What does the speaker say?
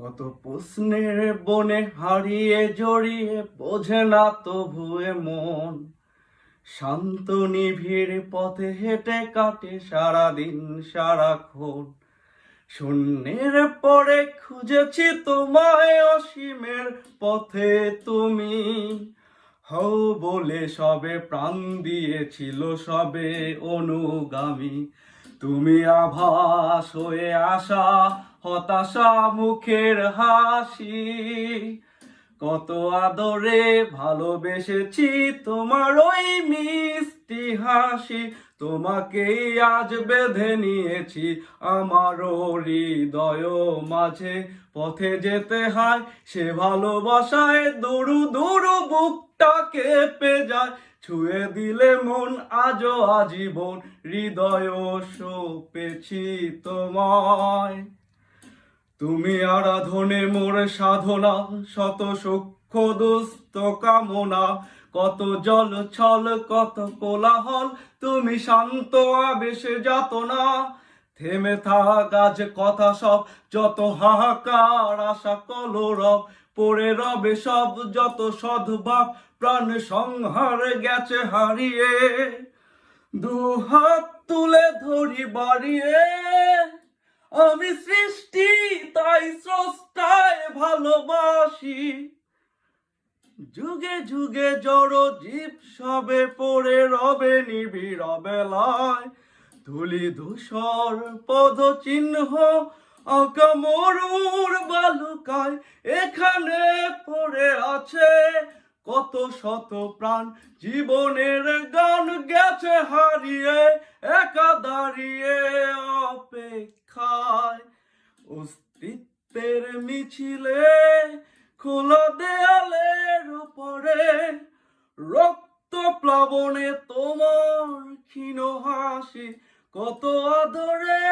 কত প্রশ্নের বনে হারিয়ে জড়িয়ে বোঝে না তবুয়ে মন শান্ত নিভিড় পথে হেঁটে কাটে সারাদিন সারাক্ষণ শূন্যের পরে খুঁজেছি তোমায় অসীমের পথে তুমি হও বলে সবে প্রাণ দিয়েছিল সবে অনুগামী তুমি আভাস হয়ে আসা হতাশা মুখের হাসি কত আদরে ভালোবেসেছি তোমার ওই মিষ্টি হাসি তোমাকেই আজ বেঁধে নিয়েছি আমারও হৃদয় মাঝে পথে যেতে হয় সে ভালোবাসায় দুরু দুরু বুকটা কেঁপে যায় ছুঁয়ে দিলে মন আজও আজীবন হৃদয় সঁপেছি তোমায় তুমি আরাধনে মোর সাধনা শত সূক্ষ্ম দুস্থ কামনা কত জল ছল কত কোলাহল তুমি শান্ত আবেশে যাতনা থেমে থাক আজ কথা সব যত হাহাকার আশা কলরব পড়ে রবে সব যত সদ্ভাব প্রাণ সংহার গেছে হারিয়ে দুহাত তুলে ধরি বাড়িয়ে আমি সৃষ্টি তাই স্রষ্টায় ভালোবাসি যুগে যুগে জড় জীব সবে পড়ে রবে নিবিড় বেলায় ধুলি ধূসর পদ চিহ্ন আঁকা মরুর বালুকায় এখানে পড়ে আছে কত শত প্রাণ জীবনের গান গেছে হারিয়ে একা দাঁড়িয়ে অপেক্ষায় অস্তিত্বের মিছিলে খোলা দেয়ালের উপরে রক্ত প্লাবনে তোমার ক্ষীণ হাসি কত আদরে